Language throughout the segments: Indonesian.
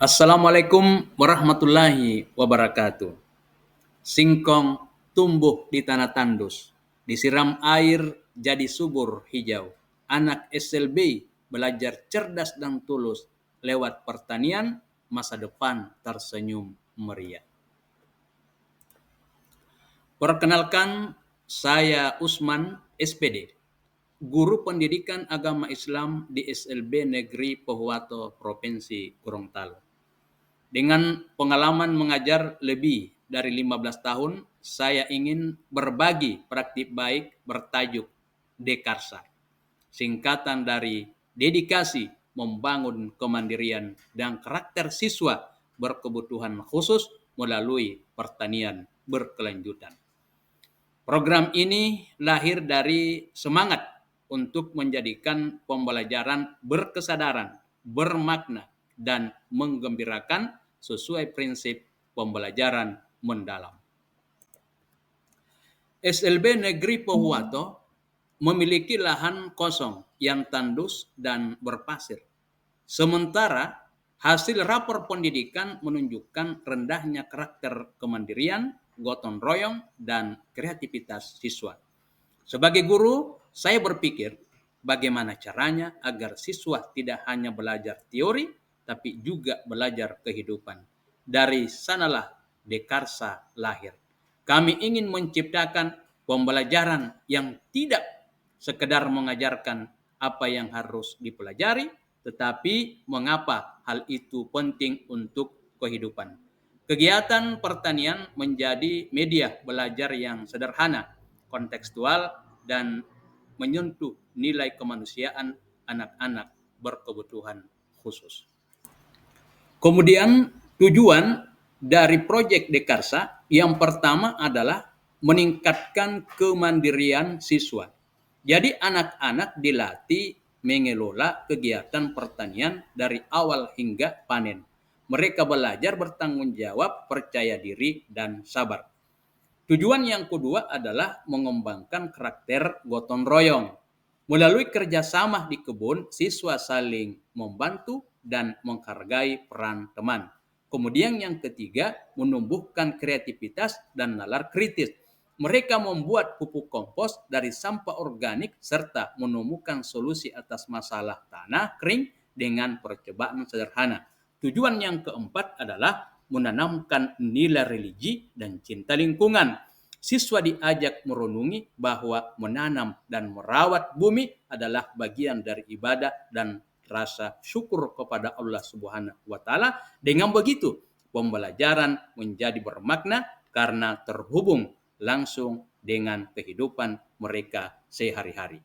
Assalamualaikum warahmatullahi wabarakatuh. Singkong tumbuh di tanah tandus, disiram air jadi subur hijau. Anak SLB belajar cerdas dan tulus, lewat pertanian masa depan tersenyum meriah. Perkenalkan, saya Usman SPD, Guru Pendidikan Agama Islam di SLB Negeri Pohuwato, Provinsi Gorontalo. Dengan pengalaman mengajar lebih dari 15 tahun, saya ingin berbagi praktik baik bertajuk Dekarsa, singkatan dari dedikasi membangun kemandirian dan karakter siswa berkebutuhan khusus melalui pertanian berkelanjutan. Program ini lahir dari semangat untuk menjadikan pembelajaran berkesadaran, bermakna, dan menggembirakan sesuai prinsip pembelajaran mendalam. SLB Negeri Pohuwato memiliki lahan kosong yang tandus dan berpasir. Sementara hasil rapor pendidikan menunjukkan rendahnya karakter kemandirian, gotong royong, dan kreativitas siswa. Sebagai guru, saya berpikir bagaimana caranya agar siswa tidak hanya belajar teori, tapi juga belajar kehidupan. Dari sanalah Dekarsa lahir. Kami ingin menciptakan pembelajaran yang tidak sekedar mengajarkan apa yang harus dipelajari, tetapi mengapa hal itu penting untuk kehidupan. Kegiatan pertanian menjadi media belajar yang sederhana, kontekstual, dan menyentuh nilai kemanusiaan anak-anak berkebutuhan khusus. Kemudian tujuan dari proyek Dekarsa yang pertama adalah meningkatkan kemandirian siswa. Jadi anak-anak dilatih mengelola kegiatan pertanian dari awal hingga panen. Mereka belajar bertanggung jawab, percaya diri, dan sabar. Tujuan yang kedua adalah mengembangkan karakter gotong royong. Melalui kerjasama di kebun, siswa saling membantu dan menghargai peran teman. Kemudian yang ketiga, menumbuhkan kreativitas dan nalar kritis. Mereka membuat pupuk kompos dari sampah organik serta menemukan solusi atas masalah tanah kering dengan percobaan sederhana. Tujuan yang keempat adalah menanamkan nilai religi dan cinta lingkungan. Siswa diajak merenungi bahwa menanam dan merawat bumi adalah bagian dari ibadah dan rasa syukur kepada Allah Subhanahu wa taala. Dengan begitu, pembelajaran menjadi bermakna karena terhubung langsung dengan kehidupan mereka sehari-hari.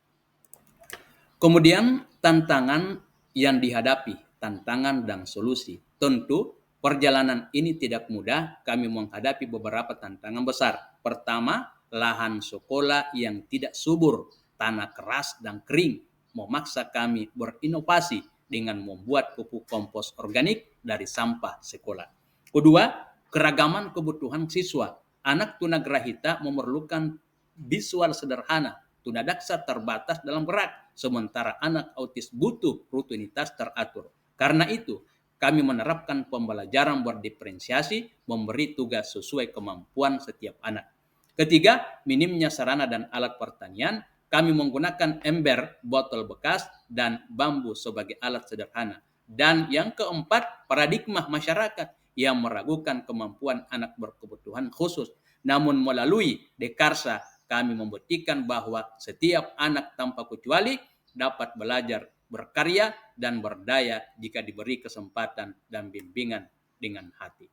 Kemudian tantangan yang dihadapi, tantangan dan solusi. Tentu perjalanan ini tidak mudah, kami menghadapi beberapa tantangan besar. Pertama, lahan sekolah yang tidak subur, tanah keras dan kering, memaksa kami berinovasi dengan membuat pupuk kompos organik dari sampah sekolah. Kedua, keragaman kebutuhan siswa. Anak tunagrahita memerlukan visual sederhana, tunadaksa terbatas dalam gerak, sementara anak autis butuh rutinitas teratur. Karena itu, kami menerapkan pembelajaran berdiferensiasi, memberi tugas sesuai kemampuan setiap anak. Ketiga, minimnya sarana dan alat pertanian, kami menggunakan ember, botol bekas, dan bambu sebagai alat sederhana. Dan yang keempat, paradigma masyarakat yang meragukan kemampuan anak berkebutuhan khusus. Namun melalui Dekarsa, kami membuktikan bahwa setiap anak tanpa kecuali dapat belajar, berkarya, dan berdaya jika diberi kesempatan dan bimbingan dengan hati.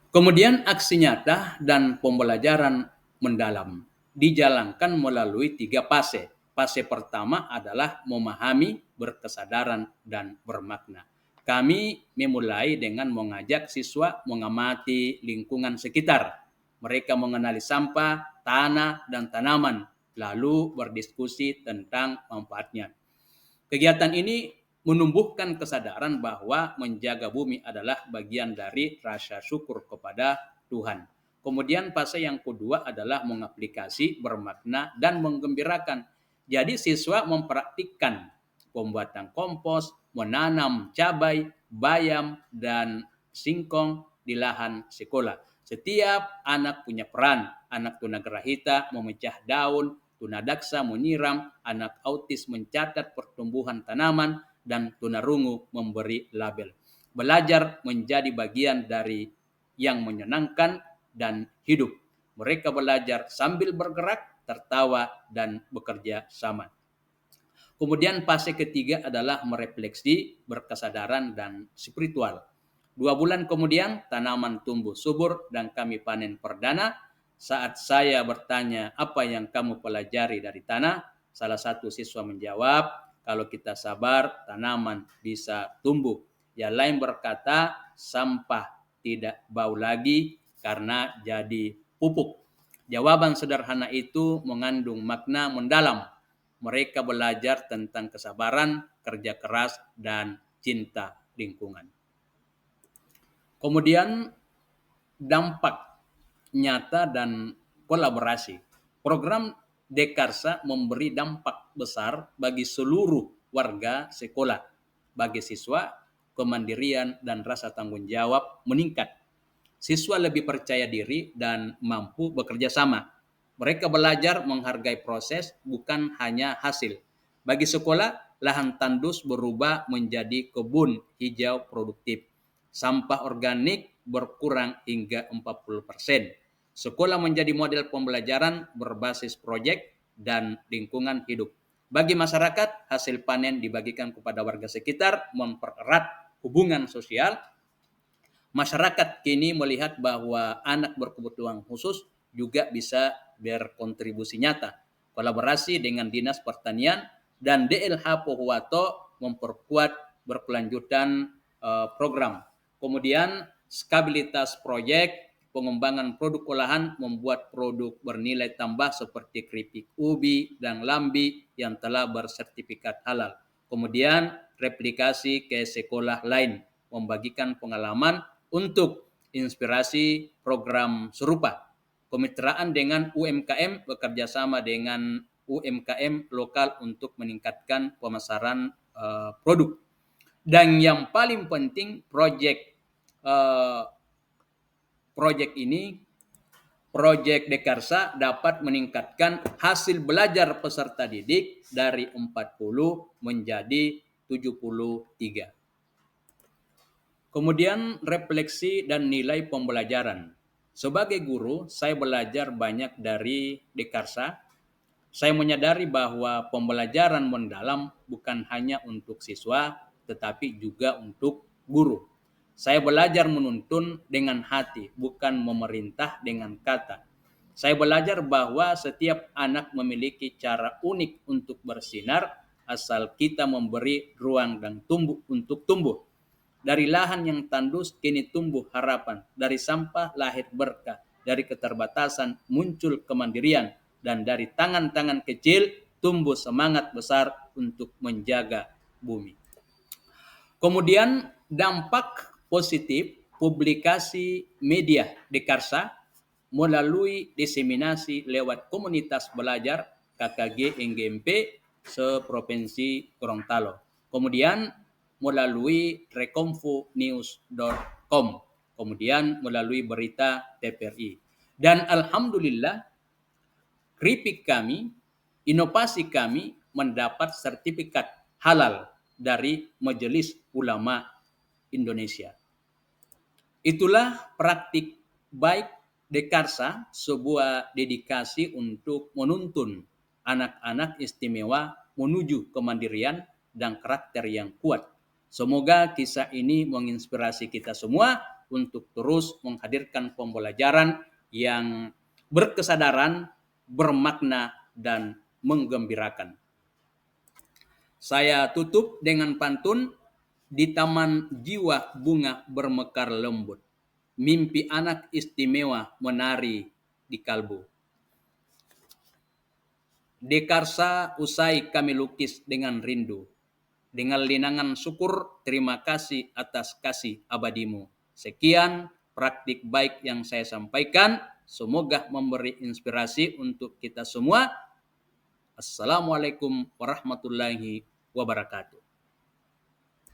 Kemudian aksi nyata dan pembelajaran mendalam dijalankan melalui 3 fase. Fase pertama adalah memahami, berkesadaran, dan bermakna. Kami memulai dengan mengajak siswa mengamati lingkungan sekitar. Mereka mengenali sampah, tanah, dan tanaman, lalu berdiskusi tentang manfaatnya. Kegiatan ini menumbuhkan kesadaran bahwa menjaga bumi adalah bagian dari rasa syukur kepada Tuhan. Kemudian fase yang kedua adalah mengaplikasi, bermakna, dan menggembirakan. Jadi siswa mempraktikkan pembuatan kompos, menanam cabai, bayam, dan singkong di lahan sekolah. Setiap anak punya peran. Anak tunagrahita memecah daun, tunadaksa menyiram, anak autis mencatat pertumbuhan tanaman, dan tunarungu memberi label. Belajar menjadi bagian dari yang menyenangkan dan hidup. Mereka belajar sambil bergerak, tertawa, dan bekerja sama. Kemudian fase ketiga adalah merefleksi, berkesadaran, dan spiritual. 2 bulan kemudian tanaman tumbuh subur dan kami panen perdana. Saat saya bertanya apa yang kamu pelajari dari tanah, salah satu siswa menjawab, kalau kita sabar tanaman bisa tumbuh. Yang lain berkata, sampah tidak bau lagi karena jadi pupuk. Jawaban sederhana itu mengandung makna mendalam. Mereka belajar tentang kesabaran, kerja keras, dan cinta lingkungan. Kemudian dampak nyata dan kolaborasi. Program Dekarsa memberi dampak besar bagi seluruh warga sekolah. Bagi siswa, kemandirian dan rasa tanggung jawab meningkat. Siswa lebih percaya diri dan mampu bekerja sama. Mereka belajar menghargai proses, bukan hanya hasil. Bagi sekolah, lahan tandus berubah menjadi kebun hijau produktif. Sampah organik berkurang hingga 40%. Sekolah menjadi model pembelajaran berbasis proyek dan lingkungan hidup. Bagi masyarakat, hasil panen dibagikan kepada warga sekitar, mempererat hubungan sosial. Masyarakat kini melihat bahwa anak berkebutuhan khusus juga bisa berkontribusi nyata. Kolaborasi dengan Dinas Pertanian dan DLH Pohuwato memperkuat berkelanjutan program. Kemudian skabilitas proyek, pengembangan produk olahan membuat produk bernilai tambah seperti keripik ubi dan lambi yang telah bersertifikat halal. Kemudian replikasi ke sekolah lain, membagikan pengalaman untuk inspirasi program serupa. Kemitraan dengan UMKM, bekerjasama dengan UMKM lokal untuk meningkatkan pemasaran produk. Dan yang paling penting, proyek Dekarsa dapat meningkatkan hasil belajar peserta didik dari 40 menjadi 73. Kemudian refleksi dan nilai pembelajaran. Sebagai guru, saya belajar banyak dari Dekarsa. Saya menyadari bahwa pembelajaran mendalam bukan hanya untuk siswa, tetapi juga untuk guru. Saya belajar menuntun dengan hati, bukan memerintah dengan kata. Saya belajar bahwa setiap anak memiliki cara unik untuk bersinar, asal kita memberi ruang dan tumbuh. Dari lahan yang tandus kini tumbuh harapan. Dari sampah lahir berkah. Dari keterbatasan muncul kemandirian. Dan dari tangan-tangan kecil tumbuh semangat besar untuk menjaga bumi. Kemudian dampak positif publikasi media Dekarsa melalui diseminasi lewat komunitas belajar KKG NGMP seprovinsi Gorontalo. Kemudian melalui rekomfonews.com, kemudian melalui berita TVRI. Dan alhamdulillah keripik kami, inovasi kami mendapat sertifikat halal dari Majelis Ulama Indonesia. Itulah praktik baik Dekarsa, sebuah dedikasi untuk menuntun anak-anak istimewa menuju kemandirian dan karakter yang kuat. Semoga kisah ini menginspirasi kita semua untuk terus menghadirkan pembelajaran yang berkesadaran, bermakna, dan menggembirakan. Saya tutup dengan pantun, di taman jiwa bunga bermekar lembut. Mimpi anak istimewa menari di kalbu. Dekarsa usai kami lukis dengan rindu. Dengan linangan syukur, terima kasih atas kasih abadimu. Sekian praktik baik yang saya sampaikan. Semoga memberi inspirasi untuk kita semua. Assalamualaikum warahmatullahi wabarakatuh.